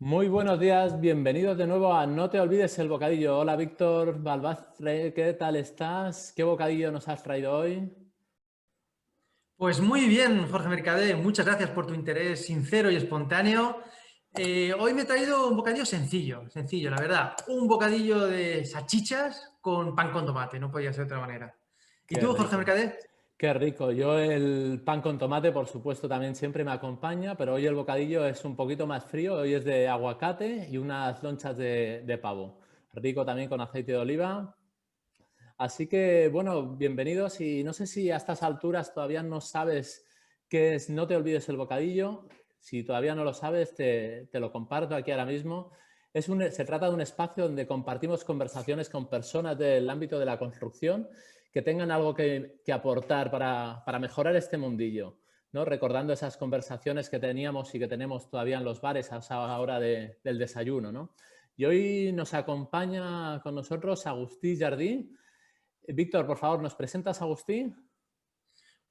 Muy buenos días, bienvenidos de nuevo a No te olvides el bocadillo. Hola Víctor Balbastre, ¿qué tal estás? ¿Qué bocadillo nos has traído hoy? Pues muy bien, Jorge Mercadé, muchas gracias por tu interés sincero y espontáneo. Hoy me he traído un bocadillo sencillo, la verdad. Un bocadillo de salchichas con pan con tomate, no podía ser de otra manera. ¿Y Qué tú, Jorge rico, Mercadé? qué rico. Yo el pan con tomate, por supuesto, también siempre me acompaña, pero hoy el bocadillo es un poquito más frío. Hoy es de aguacate y unas lonchas de pavo. Rico también con aceite de oliva. Así que, bueno, bienvenidos y no sé si a estas alturas todavía no sabes qué es No te olvides el bocadillo. Si todavía no lo sabes, te lo comparto aquí ahora mismo. Se trata de un espacio donde compartimos conversaciones con personas del ámbito de la construcción que tengan algo que aportar para mejorar este mundillo, ¿no? Recordando esas conversaciones que teníamos y que tenemos todavía en los bares a esa hora del desayuno, ¿no? Y hoy nos acompaña con nosotros Agustí Jardí. Víctor, por favor, ¿nos presentas a Agustín?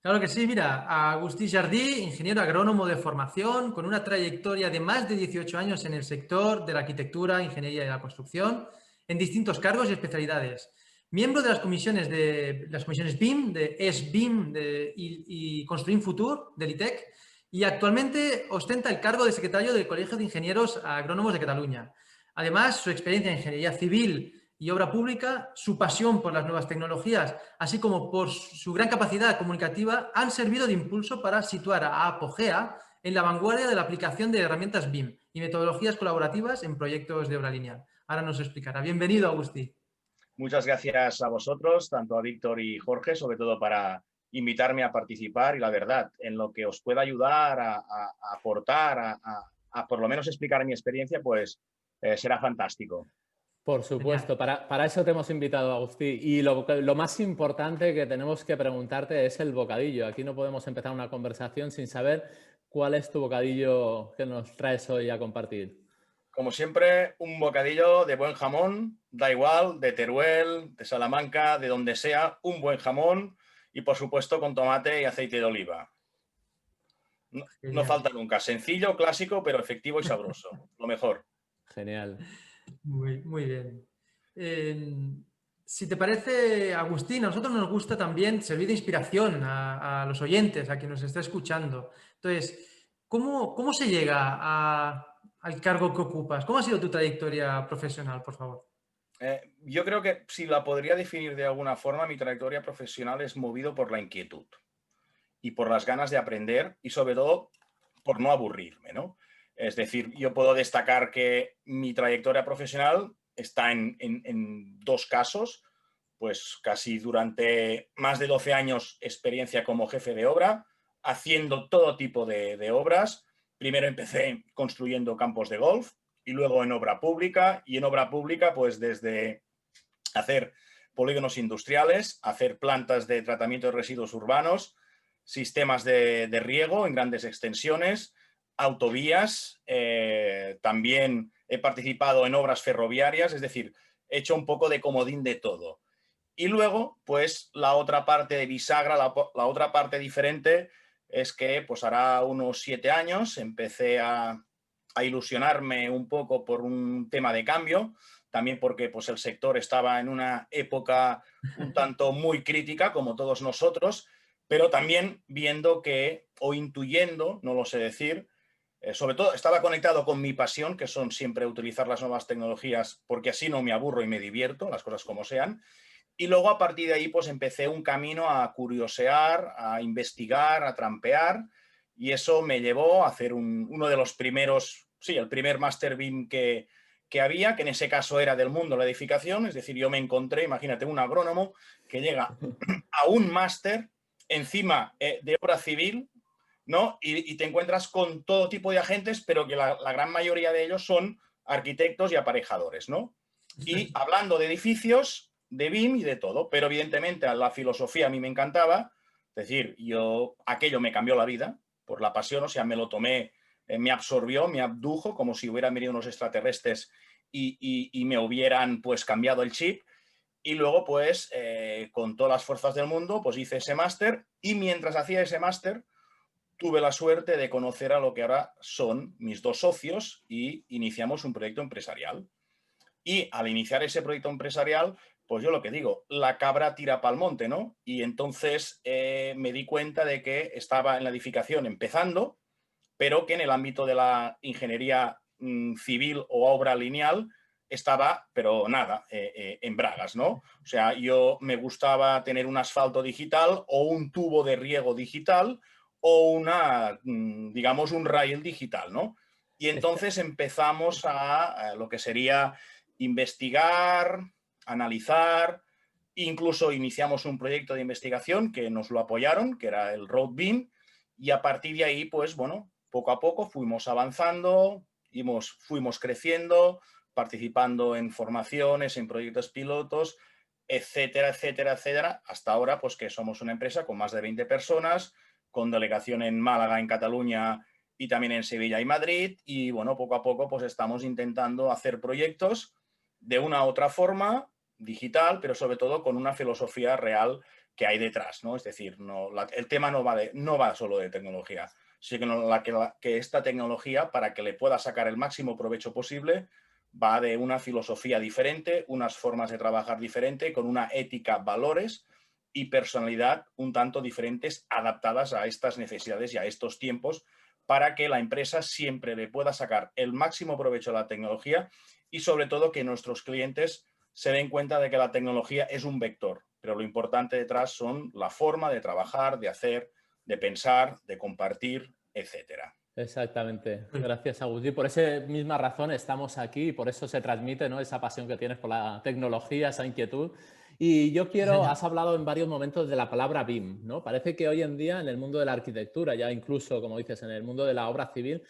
Claro que sí, mira, Agustí Jardí, ingeniero agrónomo de formación, con una trayectoria de más de 18 años en el sector de la arquitectura, ingeniería y la construcción, en distintos cargos y especialidades. Miembro de las comisiones BIM, de ESBIM y Construim Futur, del ITEC, y actualmente ostenta el cargo de secretario del Colegio de Ingenieros Agrónomos de Cataluña. Además, su experiencia en ingeniería civil y obra pública, su pasión por las nuevas tecnologías, así como por su gran capacidad comunicativa, han servido de impulso para situar a Apogea en la vanguardia de la aplicación de herramientas BIM y metodologías colaborativas en proyectos de obra lineal. Ahora nos explicará. Bienvenido, Agustí. Muchas gracias a vosotros, tanto a Víctor y Jorge, sobre todo para invitarme a participar y la verdad, en lo que os pueda ayudar a aportar, a por lo menos explicar mi experiencia, pues será fantástico. Por Genial. supuesto, para eso te hemos invitado, Agustín. Y lo más importante que tenemos que preguntarte es el bocadillo. Aquí no podemos empezar una conversación sin saber cuál es tu bocadillo que nos traes hoy a compartir. Como siempre, un bocadillo de buen jamón, da igual, de Teruel, de Salamanca, de donde sea, un buen jamón y por supuesto con tomate y aceite de oliva. No Genial. falta nunca, sencillo, clásico, pero efectivo y sabroso, lo mejor. Genial. Muy bien. Eh, si te parece, Agustín, a nosotros nos gusta también servir de inspiración a los oyentes, a quien nos está escuchando. Entonces, ¿cómo se llega al cargo que ocupas? ¿Cómo ha sido tu trayectoria profesional, por favor? Yo creo que si la podría definir de alguna forma, mi trayectoria profesional es movido por la inquietud y por las ganas de aprender y sobre todo por no aburrirme, ¿no? Es decir, yo puedo destacar que mi trayectoria profesional está en dos casos, pues casi durante más de 12 años experiencia como jefe de obra, haciendo todo tipo de obras. Primero empecé construyendo campos de golf y luego en obra pública, y en obra pública pues desde hacer polígonos industriales, hacer plantas de tratamiento de residuos urbanos, sistemas de riego en grandes extensiones, autovías, también he participado en obras ferroviarias, es decir, he hecho un poco de comodín de todo. Y luego, pues la otra parte de bisagra, la otra parte diferente es que pues hará unos 7 años empecé a ilusionarme un poco por un tema de cambio, también porque pues, el sector estaba en una época un tanto muy crítica, como todos nosotros, pero también viendo que, o intuyendo, no lo sé decir, sobre todo estaba conectado con mi pasión, que son siempre utilizar las nuevas tecnologías, porque así no me aburro y me divierto, las cosas como sean. Y luego a partir de ahí pues empecé un camino a curiosear, a investigar, a trampear, y eso me llevó a hacer uno de los primeros, sí, el primer Master BIM que había, que en ese caso era del mundo de la edificación, es decir, yo me encontré, imagínate, un agrónomo que llega a un máster encima de obra civil, ¿no? Y te encuentras con todo tipo de agentes, pero que la gran mayoría de ellos son arquitectos y aparejadores, ¿no? Y hablando de edificios, de BIM y de todo, pero evidentemente la filosofía a mí me encantaba, es decir, aquello me cambió la vida por la pasión, o sea, me lo tomé, me absorbió, me abdujo, como si hubieran venido unos extraterrestres y me hubieran pues cambiado el chip. Y luego pues con todas las fuerzas del mundo pues hice ese máster y mientras hacía ese máster tuve la suerte de conocer a lo que ahora son mis dos socios y iniciamos un proyecto empresarial. Y al iniciar ese proyecto empresarial, pues yo lo que digo, la cabra tira pa'l monte, ¿no? Y entonces me di cuenta de que estaba en la edificación empezando, pero que en el ámbito de la ingeniería civil o obra lineal estaba, pero nada, en bragas, ¿no? O sea, yo me gustaba tener un asfalto digital o un tubo de riego digital o digamos, un rail digital, ¿no? Y entonces empezamos a lo que sería investigar, analizar, incluso iniciamos un proyecto de investigación que nos lo apoyaron, que era el RoadBeam, y a partir de ahí, pues bueno, poco a poco fuimos avanzando, fuimos creciendo, participando en formaciones, en proyectos pilotos, etcétera, etcétera, etcétera, hasta ahora pues que somos una empresa con más de 20 personas, con delegación en Málaga, en Cataluña y también en Sevilla y Madrid, y bueno, poco a poco pues estamos intentando hacer proyectos de una u otra forma, digital, pero sobre todo con una filosofía real que hay detrás, ¿no? Es decir, el tema no va solo de tecnología, sino que esta tecnología, para que le pueda sacar el máximo provecho posible, va de una filosofía diferente, unas formas de trabajar diferente, con una ética, valores y personalidad un tanto diferentes, adaptadas a estas necesidades y a estos tiempos, para que la empresa siempre le pueda sacar el máximo provecho a la tecnología y sobre todo que nuestros clientes se den cuenta de que la tecnología es un vector, pero lo importante detrás son la forma de trabajar, de hacer, de pensar, de compartir, etcétera. Exactamente. Gracias, Agustín. Por esa misma razón estamos aquí y por eso se transmite, ¿no?, esa pasión que tienes por la tecnología, esa inquietud. Y yo quiero, has hablado en varios momentos de la palabra BIM, ¿no? Parece que hoy en día en el mundo de la arquitectura, ya incluso, como dices, en el mundo de la obra civil,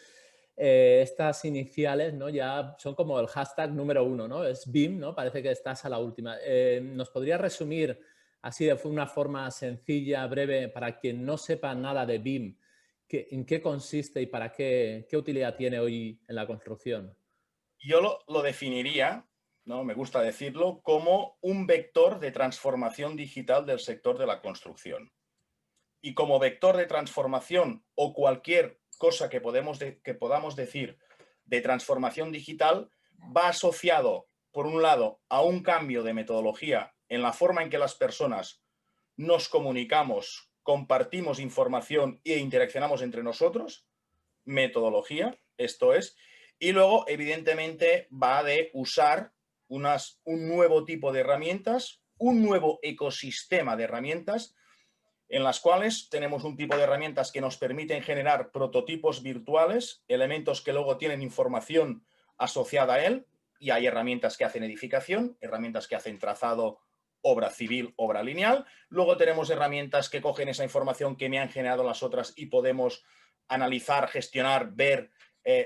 estas iniciales, ¿no?, ya son como el hashtag número uno, ¿no? Es BIM, ¿no? Parece que estás a la última. ¿Nos podrías resumir así de una forma sencilla, breve, para quien no sepa nada de BIM, en qué consiste y para qué utilidad tiene hoy en la construcción? Yo lo definiría, ¿no?, me gusta decirlo, como un vector de transformación digital del sector de la construcción. Y como vector de transformación o cualquier cosa que podamos decir de transformación digital, va asociado, por un lado, a un cambio de metodología en la forma en que las personas nos comunicamos, compartimos información e interaccionamos entre nosotros, metodología, esto es, y luego, evidentemente, va de usar un nuevo tipo de herramientas, un nuevo ecosistema de herramientas, en las cuales tenemos un tipo de herramientas que nos permiten generar prototipos virtuales, elementos que luego tienen información asociada a él, y hay herramientas que hacen edificación, herramientas que hacen trazado, obra civil, obra lineal. Luego tenemos herramientas que cogen esa información que me han generado las otras y podemos analizar, gestionar, ver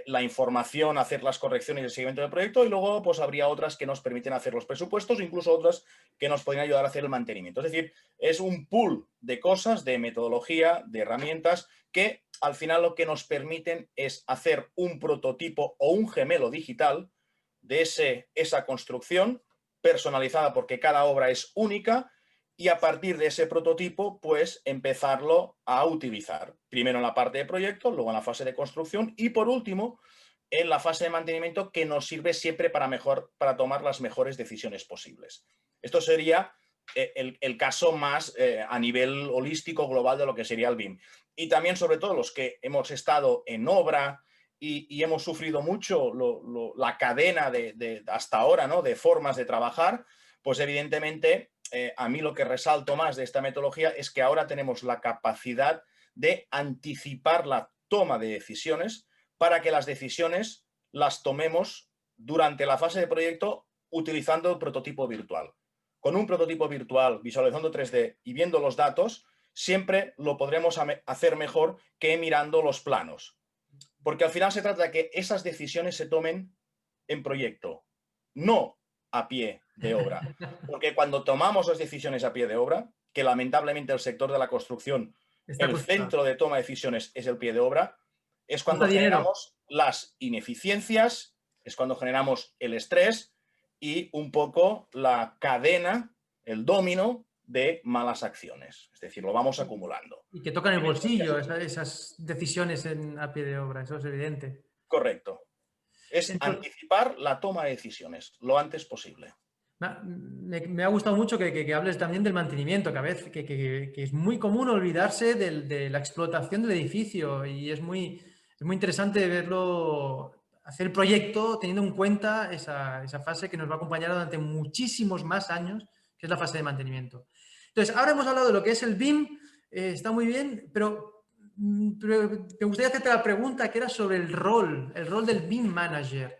la información, hacer las correcciones y el seguimiento del proyecto, y luego pues habría otras que nos permiten hacer los presupuestos, incluso otras que nos podrían ayudar a hacer el mantenimiento. Es decir, es un pool de cosas, de metodología, de herramientas que al final lo que nos permiten es hacer un prototipo o un gemelo digital de esa construcción personalizada, porque cada obra es única, y a partir de ese prototipo, pues empezarlo a utilizar. Primero en la parte de proyecto, luego en la fase de construcción y por último en la fase de mantenimiento, que nos sirve siempre para tomar las mejores decisiones posibles. Esto sería el caso más a nivel holístico global de lo que sería el BIM. Y también, sobre todo, los que hemos estado en obra y hemos sufrido mucho la cadena hasta ahora, ¿no?, de formas de trabajar, pues evidentemente a mí lo que resalto más de esta metodología es que ahora tenemos la capacidad de anticipar la toma de decisiones para que las decisiones las tomemos durante la fase de proyecto utilizando el prototipo virtual. Con un prototipo virtual, visualizando 3D y viendo los datos, siempre lo podremos hacer mejor que mirando los planos. Porque al final se trata de que esas decisiones se tomen en proyecto, no a pie de obra. Porque cuando tomamos las decisiones a pie de obra, que lamentablemente el sector de la construcción, el centro de toma de decisiones es el pie de obra, es cuando generamos las ineficiencias, es cuando generamos el estrés y un poco la cadena, el dominó de malas acciones. Es decir, lo vamos acumulando. Y que tocan el bolsillo esas decisiones a pie de obra, eso es evidente. Correcto. Es Entonces, anticipar la toma de decisiones lo antes posible. me ha gustado mucho que hables también del mantenimiento, que a veces que es muy común olvidarse de la explotación del edificio y es muy interesante verlo, hacer el proyecto teniendo en cuenta esa fase que nos va a acompañar durante muchísimos más años, que es la fase de mantenimiento. Entonces, ahora hemos hablado de lo que es el BIM, está muy bien, pero me gustaría hacerte la pregunta que era sobre el rol del BIM Manager.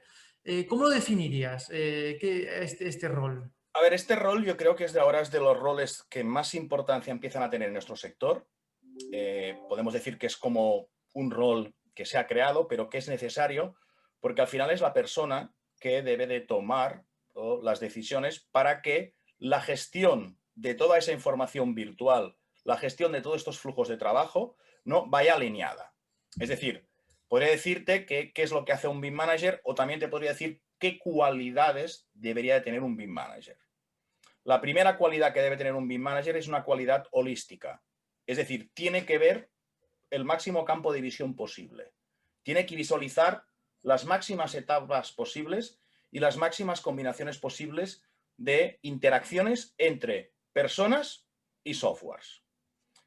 ¿Cómo lo definirías, este rol? A ver, este rol yo creo que es de los roles que más importancia empiezan a tener en nuestro sector. Podemos decir que es como un rol que se ha creado, pero que es necesario, porque al final es la persona que debe de tomar las decisiones para que la gestión de toda esa información virtual, la gestión de todos estos flujos de trabajo, no vaya alineada. Es decir, podría decirte qué es lo que hace un BIM Manager, o también te podría decir qué cualidades debería de tener un BIM Manager. La primera cualidad que debe tener un BIM Manager es una cualidad holística. Es decir, tiene que ver el máximo campo de visión posible. Tiene que visualizar las máximas etapas posibles y las máximas combinaciones posibles de interacciones entre personas y softwares.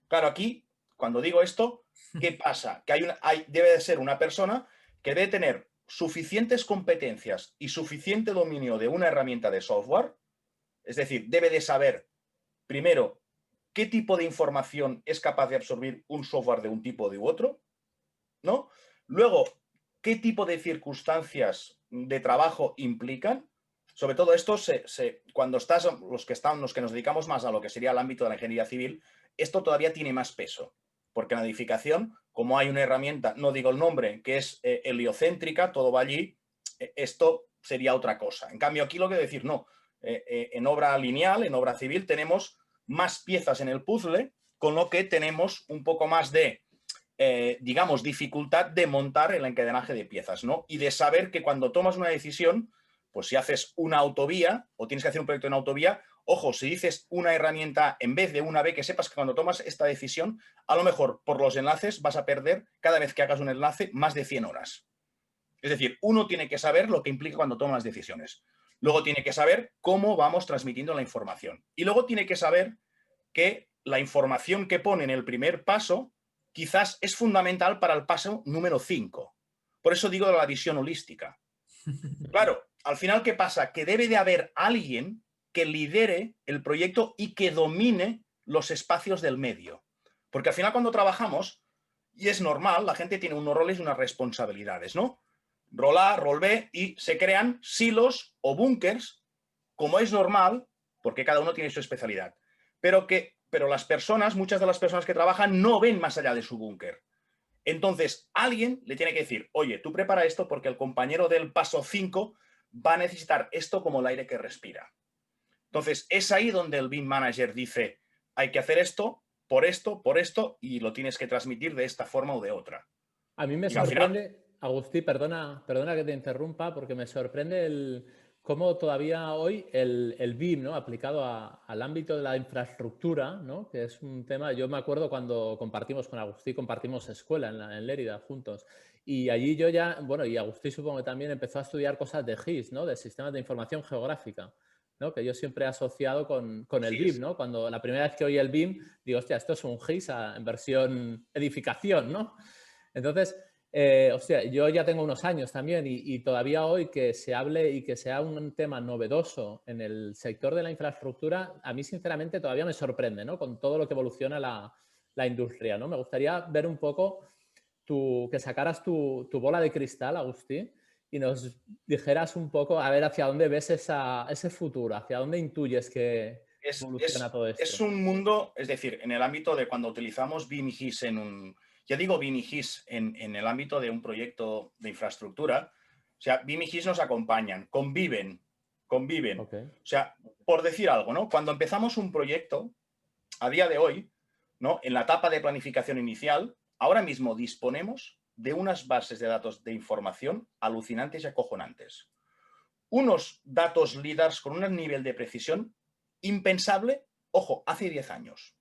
Claro, aquí, cuando digo esto, ¿qué pasa? Que debe de ser una persona que debe tener suficientes competencias y suficiente dominio de una herramienta de software. Es decir, debe de saber, primero, qué tipo de información es capaz de absorbir un software de un tipo o de otro, ¿no? Luego, qué tipo de circunstancias de trabajo implican. Sobre todo esto, cuando los que nos dedicamos más a lo que sería el ámbito de la ingeniería civil, esto todavía tiene más peso. Porque en la edificación, como hay una herramienta, no digo el nombre, que es heliocéntrica, todo va allí, esto sería otra cosa. En cambio, aquí lo que decir, no. En obra lineal, en obra civil, tenemos más piezas en el puzzle, con lo que tenemos un poco más de, digamos, dificultad de montar el encadenaje de piezas, ¿no? Y de saber que cuando tomas una decisión, pues si haces una autovía o tienes que hacer un proyecto en autovía, ojo, si dices una herramienta en vez de una B, que sepas que cuando tomas esta decisión, a lo mejor por los enlaces vas a perder, cada vez que hagas un enlace, más de 100 horas. Es decir, uno tiene que saber lo que implica cuando toma las decisiones. Luego tiene que saber cómo vamos transmitiendo la información. Y luego tiene que saber que la información que pone en el primer paso quizás es fundamental para el paso número 5. Por eso digo de la visión holística. Claro, al final, ¿qué pasa? Que debe de haber alguien que lidere el proyecto y que domine los espacios del medio. Porque al final cuando trabajamos, y es normal, la gente tiene unos roles y unas responsabilidades, ¿no? Rol A, rol B, y se crean silos o búnkers, como es normal, porque cada uno tiene su especialidad. Pero las personas, muchas de las personas que trabajan, no ven más allá de su búnker. Entonces, alguien le tiene que decir, oye, tú prepara esto porque el compañero del paso 5 va a necesitar esto como el aire que respira. Entonces, es ahí donde el BIM Manager dice, hay que hacer esto, por esto, y lo tienes que transmitir de esta forma o de otra. A mí me sorprende, Agustí, perdona que te interrumpa, porque me sorprende cómo todavía hoy el BIM, ¿no? Aplicado al ámbito de la infraestructura, ¿no? Que es un tema, yo me acuerdo cuando compartimos con Agustí, compartimos escuela en Lérida juntos, y allí yo ya, bueno, y Agustí supongo que también empezó a estudiar cosas de GIS, ¿no? De sistemas de información geográfica, ¿no? Que yo siempre he asociado con el BIM, ¿no? Cuando la primera vez que oí el BIM, digo, hostia, esto es un GIS en versión edificación, ¿no? Entonces, hostia, yo ya tengo unos años también y todavía hoy que se hable y que sea un tema novedoso en el sector de la infraestructura, a mí sinceramente todavía me sorprende, ¿no? Con todo lo que evoluciona la industria, ¿no? Me gustaría ver un poco que sacaras tu bola de cristal, Agustí, y nos dijeras un poco a ver hacia dónde ves ese futuro, hacia dónde intuyes que evoluciona todo esto. Es un mundo, es decir, en el ámbito de cuando utilizamos BIM y GIS ya digo BIM y GIS en el ámbito de un proyecto de infraestructura, o sea, BIM y GIS nos acompañan, conviven. Okay. O sea, por decir algo, ¿no? Cuando empezamos un proyecto, a día de hoy, ¿no? En la etapa de planificación inicial, ahora mismo disponemos de unas bases de datos de información alucinantes y acojonantes. Unos datos LIDARs con un nivel de precisión impensable Ojo, hace 10 años.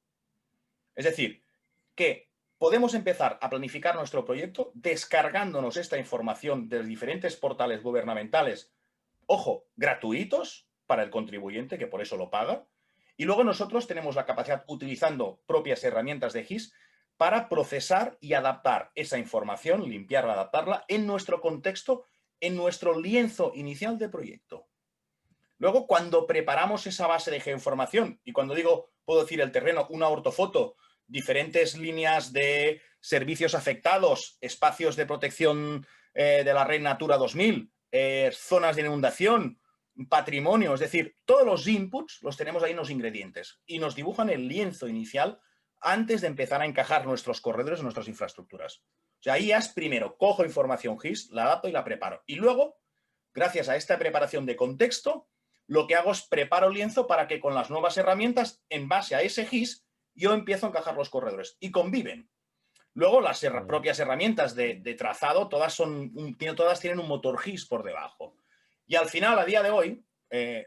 Es decir, que podemos empezar a planificar nuestro proyecto descargándonos esta información de los diferentes portales gubernamentales, ojo, gratuitos para el contribuyente, que por eso lo paga, y luego nosotros tenemos la capacidad, utilizando propias herramientas de GIS, para procesar y adaptar esa información, limpiarla, adaptarla en nuestro contexto, en nuestro lienzo inicial de proyecto. Luego, cuando preparamos esa base de geoinformación, y cuando digo, puedo decir el terreno, una ortofoto, diferentes líneas de servicios afectados, espacios de protección de la Red Natura 2000, zonas de inundación, patrimonio, es decir, todos los inputs los tenemos ahí en los ingredientes y nos dibujan el lienzo inicial antes de empezar a encajar nuestros corredores, nuestras infraestructuras. O sea, ahí es primero, cojo información GIS, la adapto y la preparo. Y luego, gracias a esta preparación de contexto, lo que hago es preparo el lienzo para que con las nuevas herramientas, en base a ese GIS, yo empiezo a encajar los corredores y conviven. Luego, las propias herramientas de trazado, todas tienen un motor GIS por debajo. Y al final, a día de hoy,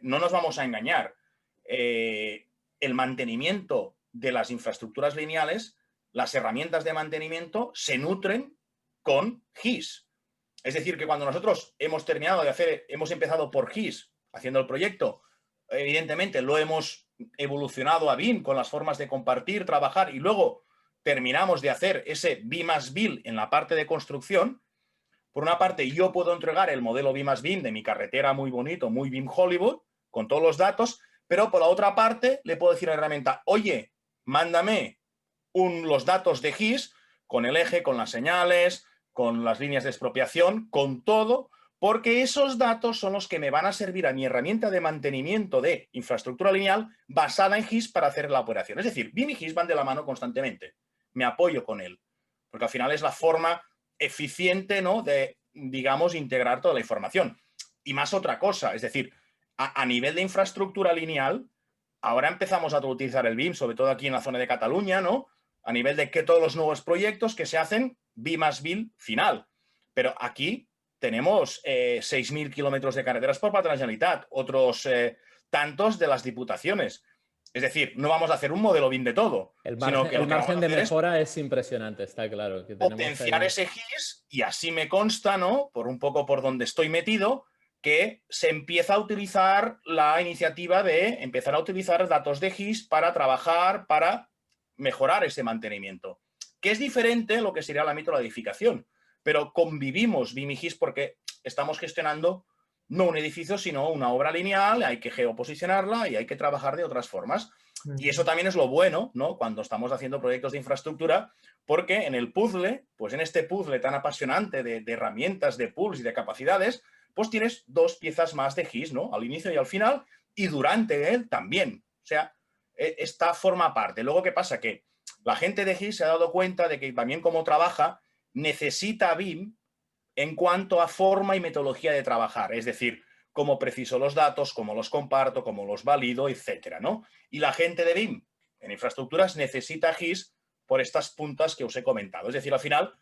no nos vamos a engañar, el mantenimiento de las infraestructuras lineales, las herramientas de mantenimiento se nutren con GIS. Es decir, que cuando nosotros hemos terminado de hacer, hemos empezado por GIS, haciendo el proyecto, evidentemente lo hemos evolucionado a BIM con las formas de compartir, trabajar, y luego terminamos de hacer ese BIM+BIL en la parte de construcción. Por una parte, yo puedo entregar el modelo BIM+BIM de mi carretera muy bonito, muy BIM Hollywood, con todos los datos, pero por la otra parte le puedo decir a la herramienta, oye, mándame los datos de GIS con el eje, con las señales, con las líneas de expropiación, con todo, porque esos datos son los que me van a servir a mi herramienta de mantenimiento de infraestructura lineal basada en GIS para hacer la operación. Es decir, BIM y GIS van de la mano constantemente. Me apoyo con él, porque al final es la forma eficiente, ¿no?, de, digamos, integrar toda la información. Y más otra cosa, es decir, a nivel de infraestructura lineal, ahora empezamos a utilizar el BIM, sobre todo aquí en la zona de Cataluña, ¿no?, a nivel de que todos los nuevos proyectos que se hacen BIM+BIL final. Pero aquí tenemos 6.000 kilómetros de carreteras por parte de la Generalitat, otros tantos de las diputaciones. Es decir, no vamos a hacer un modelo BIM de todo. El margen de mejora es impresionante, está claro. Que potenciar ese GIS, y así me consta, ¿no?, por un poco por donde estoy metido, que se empieza a utilizar la iniciativa de empezar a utilizar datos de GIS para trabajar, para mejorar ese mantenimiento. Que es diferente a lo que sería el ámbito de la edificación. Pero convivimos BIM y GIS porque estamos gestionando no un edificio, sino una obra lineal, hay que geoposicionarla y hay que trabajar de otras formas. Y eso también es lo bueno, ¿no?, cuando estamos haciendo proyectos de infraestructura, porque en el puzzle, pues en este puzzle tan apasionante de herramientas, de pools y de capacidades, pues tienes dos piezas más de GIS, ¿no?, al inicio y al final, y durante él también. O sea, esta forma parte. Luego, ¿qué pasa? Que la gente de GIS se ha dado cuenta de que también como trabaja, necesita BIM en cuanto a forma y metodología de trabajar, es decir, cómo preciso los datos, cómo los comparto, cómo los valido, etcétera, ¿no? Y la gente de BIM en infraestructuras necesita GIS por estas puntas que os he comentado. Es decir, al final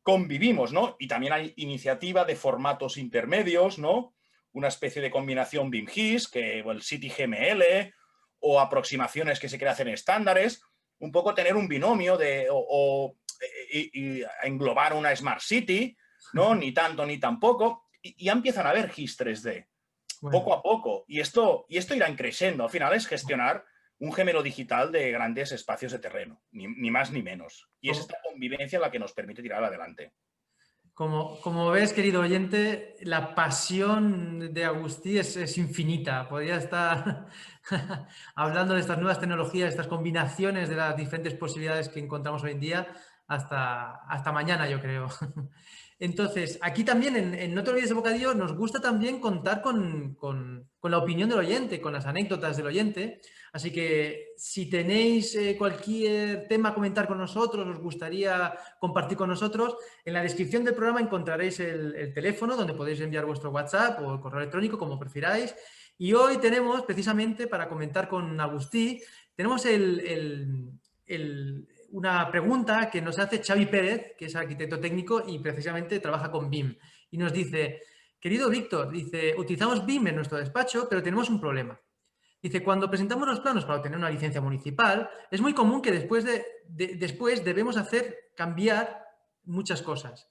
convivimos, ¿no? Y también hay iniciativa de formatos intermedios, ¿no? Una especie de combinación BIM-GIS, o el CityGML, o aproximaciones que se quieren hacer en estándares, un poco tener un binomio y englobar una Smart City, ¿no? Ni tanto ni tampoco. Y ya empiezan a haber GIS 3D, bueno, poco a poco. Y esto irá creciendo. Al final es gestionar un gemelo digital de grandes espacios de terreno, ni más ni menos. Y es esta convivencia la que nos permite tirar adelante. Como ves, querido oyente, la pasión de Agustí es infinita. Podría estar hablando de estas nuevas tecnologías, estas combinaciones de las diferentes posibilidades que encontramos hoy en día hasta mañana, yo creo. Entonces, aquí también, en No te olvides de Bocadillo, nos gusta también contar con la opinión del oyente, con las anécdotas del oyente. Así que si tenéis cualquier tema a comentar con nosotros, os gustaría compartir con nosotros, en la descripción del programa encontraréis el teléfono donde podéis enviar vuestro WhatsApp o el correo electrónico, como prefiráis. Y hoy tenemos, precisamente, para comentar con Agustí, tenemos una pregunta que nos hace Xavi Pérez, que es arquitecto técnico y precisamente trabaja con BIM. Y nos dice, querido Víctor, dice, utilizamos BIM en nuestro despacho, pero tenemos un problema. Dice, cuando presentamos los planos para obtener una licencia municipal, es muy común que después debemos cambiar muchas cosas.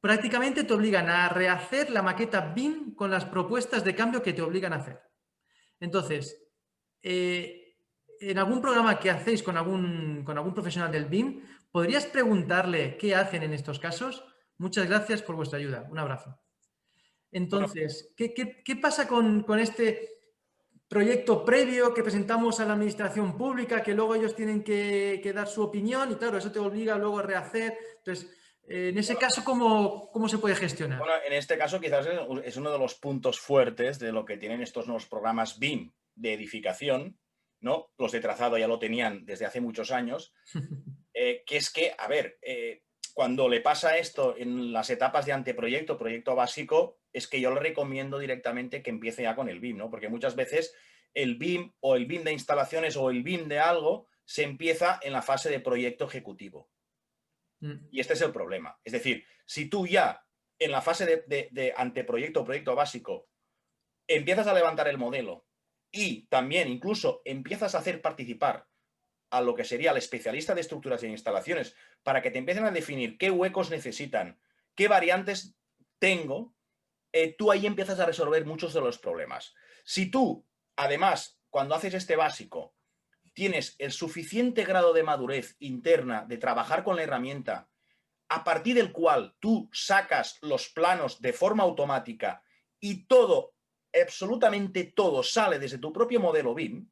Prácticamente te obligan a rehacer la maqueta BIM con las propuestas de cambio que te obligan a hacer. Entonces, en algún programa que hacéis con algún profesional del BIM, ¿podrías preguntarle qué hacen en estos casos? Muchas gracias por vuestra ayuda. Un abrazo. Entonces, ¿qué pasa con este proyecto previo que presentamos a la administración pública, que luego ellos tienen que dar su opinión y claro, eso te obliga luego a rehacer? Entonces, en ese caso, ¿cómo se puede gestionar? Bueno, en este caso quizás es uno de los puntos fuertes de lo que tienen estos nuevos programas BIM de edificación, ¿no? Los de trazado ya lo tenían desde hace muchos años, que es que, a ver, cuando le pasa esto en las etapas de anteproyecto, proyecto básico, es que yo le recomiendo directamente que empiece ya con el BIM, ¿no? Porque muchas veces el BIM o el BIM de instalaciones o el BIM de algo se empieza en la fase de proyecto ejecutivo. Y este es el problema. Es decir, si tú ya en la fase de anteproyecto o proyecto básico empiezas a levantar el modelo y también incluso empiezas a hacer participar a lo que sería el especialista de estructuras e instalaciones para que te empiecen a definir qué huecos necesitan, qué variantes tengo, tú ahí empiezas a resolver muchos de los problemas. Si tú, además, cuando haces este básico, tienes el suficiente grado de madurez interna de trabajar con la herramienta, a partir del cual tú sacas los planos de forma automática y todo, absolutamente todo, sale desde tu propio modelo BIM,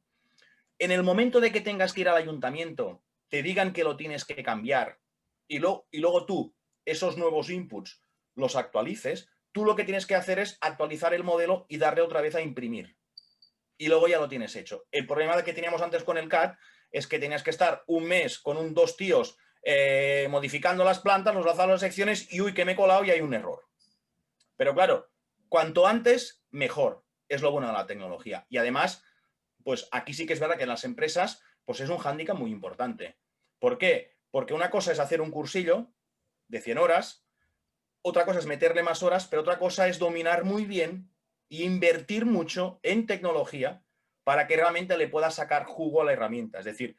en el momento de que tengas que ir al ayuntamiento, te digan que lo tienes que cambiar y luego tú esos nuevos inputs los actualices, tú lo que tienes que hacer es actualizar el modelo y darle otra vez a imprimir. Y luego ya lo tienes hecho. El problema que teníamos antes con el CAD es que tenías que estar un mes con dos tíos modificando las plantas, los lanzados las secciones y uy, que me he colado y hay un error. Pero claro, cuanto antes, mejor. Es lo bueno de la tecnología. Y además, pues aquí sí que es verdad que en las empresas pues es un hándicap muy importante. ¿Por qué? Porque una cosa es hacer un cursillo de 100 horas, otra cosa es meterle más horas, pero otra cosa es dominar muy bien e invertir mucho en tecnología para que realmente le pueda sacar jugo a la herramienta. Es decir,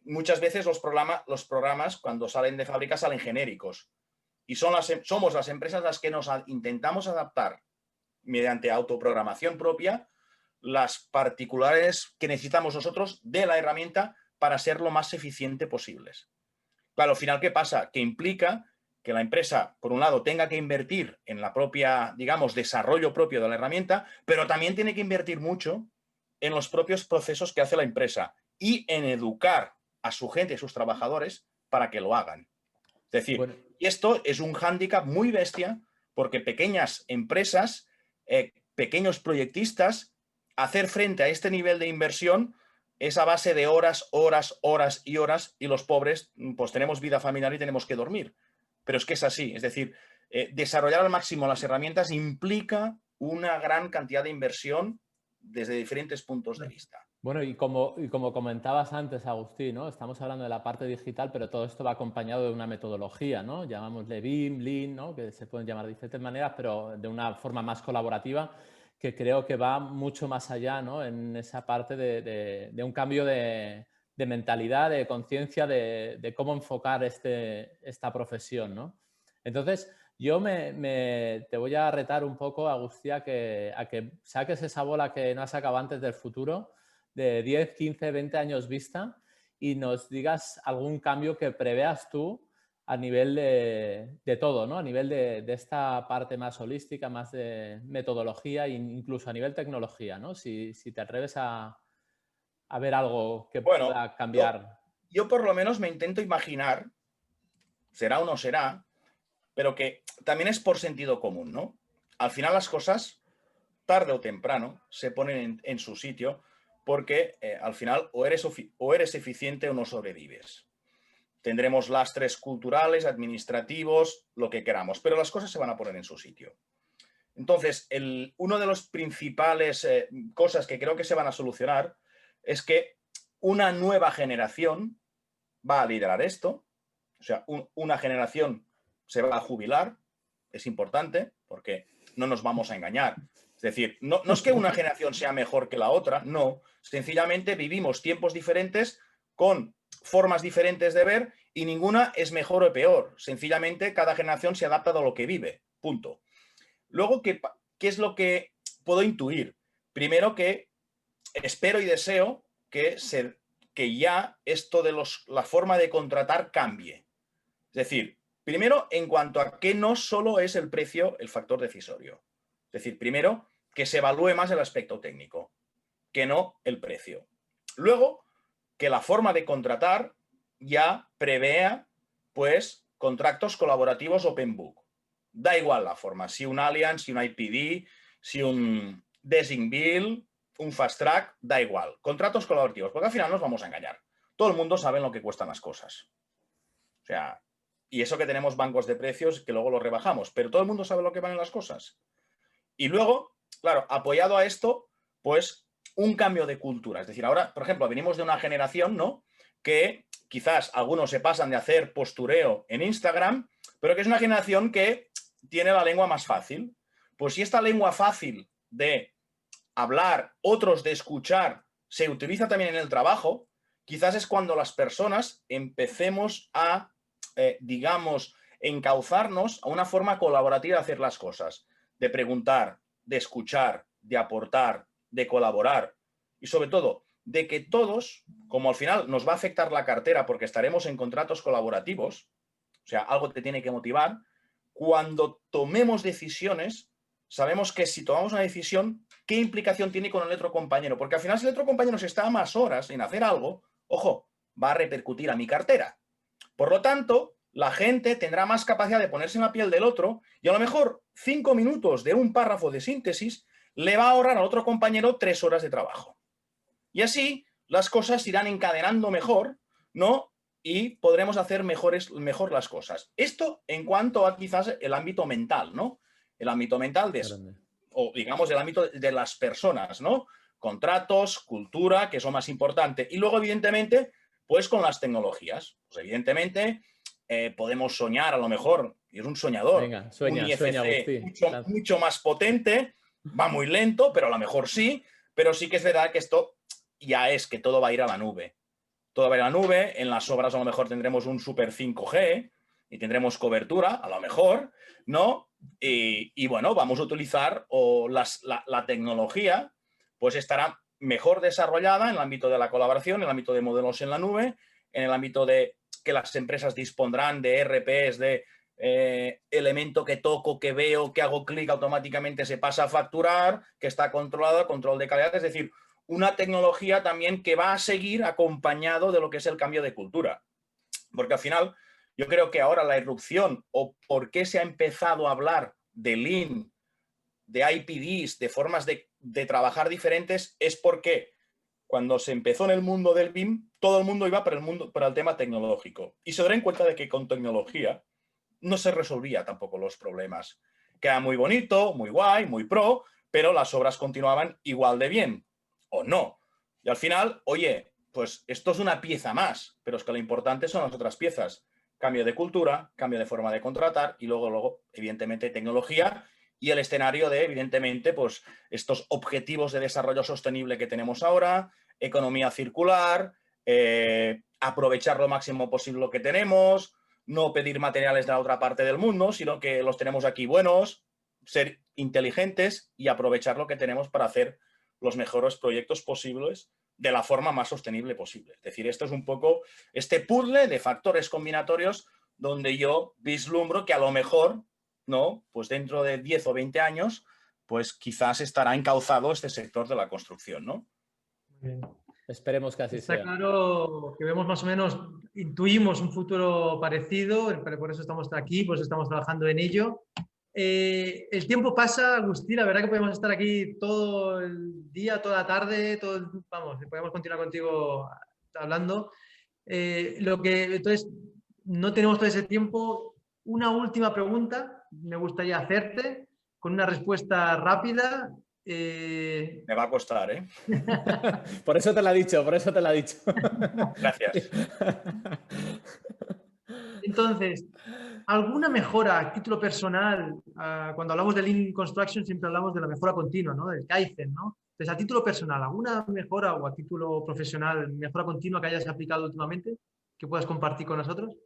muchas veces los programas cuando salen de fábrica salen genéricos y somos las empresas las que nos intentamos adaptar mediante autoprogramación propia las particulares que necesitamos nosotros de la herramienta para ser lo más eficiente posibles. Claro, al final, ¿qué pasa? Que implica que la empresa, por un lado, tenga que invertir en la propia, digamos, desarrollo propio de la herramienta, pero también tiene que invertir mucho en los propios procesos que hace la empresa y en educar a su gente, a sus trabajadores, para que lo hagan. Es decir, bueno, y esto es un hándicap muy bestia porque pequeñas empresas, pequeños proyectistas, hacer frente a este nivel de inversión es a base de horas, horas, horas y horas y los pobres pues tenemos vida familiar y tenemos que dormir. Pero es que es así, es decir, desarrollar al máximo las herramientas implica una gran cantidad de inversión desde diferentes puntos de vista. Bueno, y como comentabas antes, Agustín, ¿no? Estamos hablando de la parte digital, pero todo esto va acompañado de una metodología, ¿no? Llamámosle BIM, Lean, ¿no? Que se pueden llamar de diferentes maneras, pero de una forma más colaborativa, que creo que va mucho más allá, ¿no? En esa parte de un cambio de mentalidad, de conciencia, de cómo enfocar esta profesión, ¿no? Entonces, yo te voy a retar un poco, Agustín, a que saques esa bola que no has sacado antes del futuro, de 10, 15, 20 años vista y nos digas algún cambio que preveas tú a nivel de todo, ¿no? A nivel de esta parte más holística, más de metodología e incluso a nivel tecnología, ¿no? Si te atreves a ver algo que pueda cambiar. Yo por lo menos me intento imaginar, será o no será, pero que también es por sentido común, ¿no? Al final las cosas, tarde o temprano, se ponen en su sitio porque al final o eres eficiente o no sobrevives. Tendremos lastres culturales, administrativos, lo que queramos, pero las cosas se van a poner en su sitio. Entonces, uno de los principales cosas que creo que se van a solucionar es que una nueva generación va a liderar esto. O sea, una generación se va a jubilar, es importante, porque no nos vamos a engañar. decir, no es que una generación sea mejor que la otra, no. Sencillamente vivimos tiempos diferentes con formas diferentes de ver y ninguna es mejor o peor. Sencillamente cada generación se adapta a lo que vive. Punto. Luego, ¿qué es lo que puedo intuir? Primero que espero y deseo que ya esto de la forma de contratar cambie. Es decir, primero, en cuanto a que no solo es el precio el factor decisorio. Es decir, primero, que se evalúe más el aspecto técnico, que no el precio. Luego, que la forma de contratar ya prevea, pues, contratos colaborativos open book. Da igual la forma, si un Allianz, si un IPD, si un Design Bill, un Fast Track, da igual. Contratos colaborativos, porque al final nos vamos a engañar. Todo el mundo sabe lo que cuestan las cosas. O sea, y eso que tenemos bancos de precios que luego los rebajamos, pero todo el mundo sabe lo que valen las cosas. Y luego, claro, apoyado a esto, pues un cambio de cultura. Es decir, ahora, por ejemplo, venimos de una generación, ¿no?, que quizás algunos se pasan de hacer postureo en Instagram, pero que es una generación que tiene la lengua más fácil. Pues si esta lengua fácil de hablar, otros de escuchar, se utiliza también en el trabajo, quizás es cuando las personas empecemos a, digamos, encauzarnos a una forma colaborativa de hacer las cosas, de preguntar, de escuchar, de aportar, de colaborar y sobre todo de que todos, como al final nos va a afectar la cartera porque estaremos en contratos colaborativos, o sea, algo te tiene que motivar, cuando tomemos decisiones, sabemos que si tomamos una decisión, ¿qué implicación tiene con el otro compañero? Porque al final si el otro compañero se está más horas en hacer algo, ojo, va a repercutir a mi cartera. Por lo tanto, la gente tendrá más capacidad de ponerse en la piel del otro y a lo mejor 5 minutos de un párrafo de síntesis le va a ahorrar al otro compañero 3 horas de trabajo. Y así las cosas irán encadenando mejor, ¿no? Y podremos hacer mejor las cosas. Esto en cuanto a quizás el ámbito mental, ¿no? El ámbito mental o digamos el ámbito de las personas, ¿no? Contratos, cultura, que es lo más importante. Y luego, evidentemente, pues con las tecnologías. Pues evidentemente podemos soñar a lo mejor, y es un soñador, Venga, sueña, un IFC Agustí. mucho más potente, va muy lento, pero a lo mejor sí, pero sí que es verdad que esto ya es que todo va a ir a la nube. Todo va a ir a la nube, en las obras a lo mejor tendremos un super 5G y tendremos cobertura, a lo mejor, ¿no? Y bueno, vamos a utilizar la tecnología, pues estará mejor desarrollada en el ámbito de la colaboración, en el ámbito de modelos en la nube, en el ámbito de que las empresas dispondrán de RPs, de elemento que toco, que veo, que hago clic, automáticamente se pasa a facturar, que está controlado, control de calidad, es decir, una tecnología también que va a seguir acompañado de lo que es el cambio de cultura. Porque al final, yo creo que ahora la irrupción o por qué se ha empezado a hablar de Lean, de IPDs, de formas de trabajar diferentes, es porque cuando se empezó en el mundo del BIM, todo el mundo iba para el tema tecnológico. Y se dieron cuenta de que con tecnología no se resolvía tampoco los problemas. Queda muy bonito, muy guay, muy pro, pero las obras continuaban igual de bien. O no. Y al final, oye, pues esto es una pieza más, pero es que lo importante son las otras piezas. Cambio de cultura, cambio de forma de contratar y luego evidentemente, tecnología y el escenario de, evidentemente, pues estos objetivos de desarrollo sostenible que tenemos ahora, economía circular, aprovechar lo máximo posible lo que tenemos, no pedir materiales de la otra parte del mundo, sino que los tenemos aquí buenos, ser inteligentes y aprovechar lo que tenemos para hacer los mejores proyectos posibles de la forma más sostenible posible. Es decir, esto es un poco este puzzle de factores combinatorios donde yo vislumbro que a lo mejor, ¿no?, pues dentro de 10 o 20 años, pues quizás estará encauzado este sector de la construcción, ¿no? Muy bien. Esperemos que así Está sea. claro que vemos más o menos, intuimos un futuro parecido, por eso estamos aquí, por eso estamos trabajando en ello. El tiempo pasa, Agustí, la verdad que podemos estar aquí todo el día, toda la tarde, vamos, podemos continuar contigo hablando. Entonces, no tenemos todo ese tiempo. Una última pregunta me gustaría hacerte, con una respuesta rápida. Me va a costar, ¿eh? Por eso te lo he dicho, por eso te lo he dicho. Gracias. Entonces, ¿alguna mejora a título personal? Cuando hablamos de Lean Construction siempre hablamos de la mejora continua, ¿no? Del Kaizen, ¿no? Entonces, a título personal, ¿alguna mejora o a título profesional, mejora continua que hayas aplicado últimamente que puedas compartir con nosotros?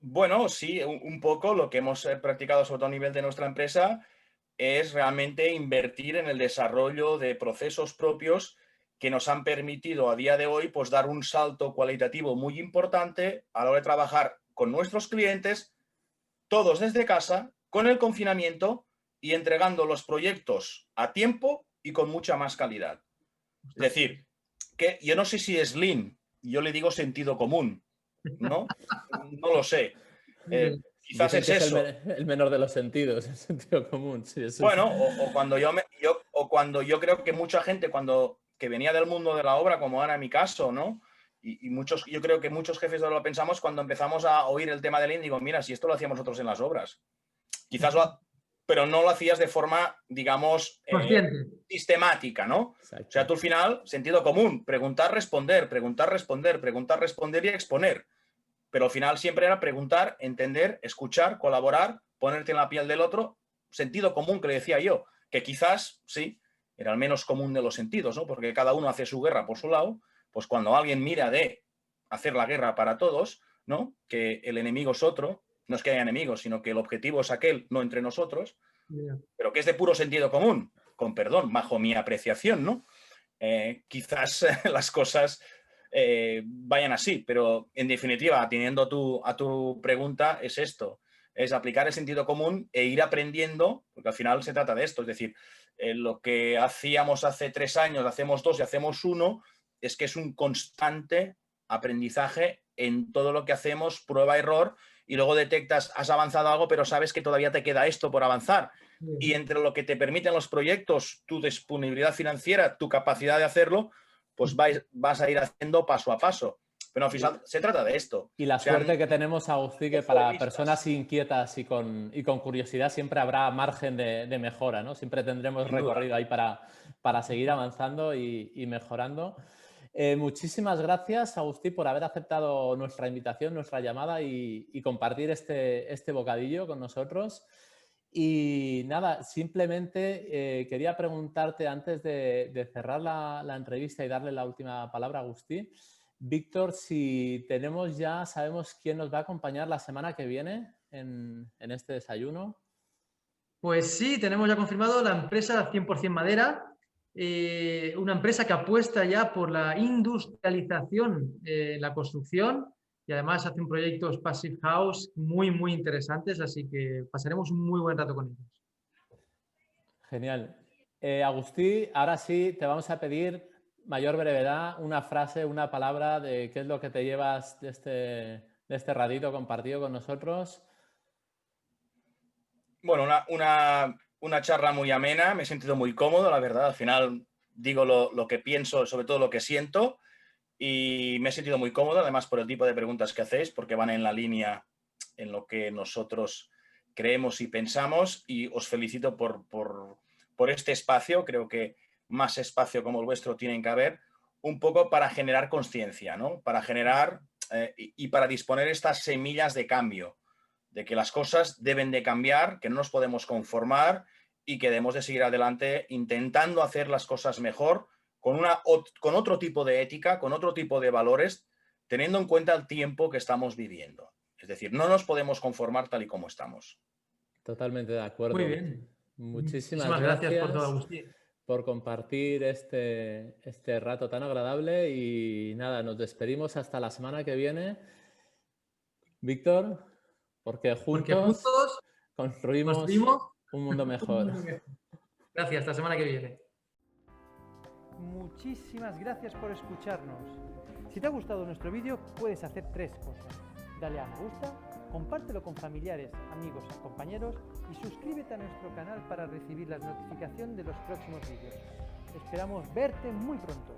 Bueno, sí, un poco lo que hemos practicado sobre todo a nivel de nuestra empresa es realmente invertir en el desarrollo de procesos propios que nos han permitido a día de hoy pues dar un salto cualitativo muy importante a la hora de trabajar con nuestros clientes, todos desde casa, con el confinamiento y entregando los proyectos a tiempo y con mucha más calidad. Es decir, que yo no sé si es Lean, yo le digo sentido común, ¿no? No lo sé. Quizás Dicen es que es eso. el menor de los sentidos, el sentido común. Sí, eso es. Bueno, o cuando cuando yo creo que mucha gente que venía del mundo de la obra, como era mi caso, ¿no? Y muchos, yo creo que muchos jefes lo pensamos cuando empezamos a oír el tema del Lean, digo, mira, si esto lo hacíamos nosotros en las obras. Pero no lo hacías de forma, digamos, Consciente. sistemática, ¿no? Exacto. O sea, tú al final, sentido común, preguntar, responder, preguntar, responder, preguntar, responder y exponer. Pero al final siempre era preguntar, entender, escuchar, colaborar, ponerte en la piel del otro, sentido común que le decía yo, que quizás, sí, era el menos común de los sentidos, ¿no? Porque cada uno hace su guerra por su lado, pues cuando alguien mira de hacer la guerra para todos, ¿no? Que el enemigo es otro, no es que haya enemigos, sino que el objetivo es aquel, no entre nosotros, pero que es de puro sentido común, con perdón, bajo mi apreciación, ¿no? Quizás las cosas vayan así, pero en definitiva, atendiendo a tu pregunta, es esto, es aplicar el sentido común e ir aprendiendo, porque al final se trata de esto, es decir, lo que hacíamos hace 3 años, hacemos 2 y hacemos 1, es que es un constante aprendizaje en todo lo que hacemos, prueba-error, y luego detectas, has avanzado algo, pero sabes que todavía te queda esto por avanzar. Y entre lo que te permiten los proyectos, tu disponibilidad financiera, tu capacidad de hacerlo, pues vas a ir haciendo paso a paso. Pero al final se trata de esto. Y la suerte que tenemos, Agustí, que para personas inquietas y con curiosidad siempre habrá margen de mejora, ¿no? Siempre tendremos recorrido ahí para seguir avanzando y mejorando. Muchísimas gracias, Agustí, por haber aceptado nuestra invitación, nuestra llamada y compartir este bocadillo con nosotros. Y nada, simplemente quería preguntarte antes de cerrar la entrevista y darle la última palabra a Agustí, Víctor, si sabemos quién nos va a acompañar la semana que viene en este desayuno. Pues sí, tenemos ya confirmado la empresa 100% Madera, una empresa que apuesta ya por la industrialización en la construcción y además hacen proyectos Passive House muy, muy interesantes, así que pasaremos un muy buen rato con ellos. Genial. Agustí, ahora sí te vamos a pedir mayor brevedad, una frase, una palabra de qué es lo que te llevas de este ratito compartido con nosotros. Bueno, una charla muy amena, me he sentido muy cómodo, la verdad. Al final digo lo que pienso, sobre todo lo que siento, y me he sentido muy cómodo, además por el tipo de preguntas que hacéis, porque van en la línea en lo que nosotros creemos y pensamos, y os felicito por este espacio. Creo que más espacio como el vuestro tienen que haber, un poco para generar conciencia, ¿no? Para generar y para disponer estas semillas de cambio, de que las cosas deben de cambiar, que no nos podemos conformar y que debemos de seguir adelante intentando hacer las cosas mejor, con otro tipo de ética, con otro tipo de valores, teniendo en cuenta el tiempo que estamos viviendo. Es decir, no nos podemos conformar tal y como estamos. Totalmente de acuerdo. Muy bien. Muchísimas gracias por todo, Agustín. Por compartir este rato tan agradable y nada, nos despedimos hasta la semana que viene. Víctor, porque juntos construimos un mundo mejor. Gracias, hasta la semana que viene. Muchísimas gracias por escucharnos. Si te ha gustado nuestro vídeo, puedes hacer 3 cosas. Dale a me gusta, compártelo con familiares, amigos y compañeros y suscríbete a nuestro canal para recibir la notificación de los próximos vídeos. Esperamos verte muy pronto.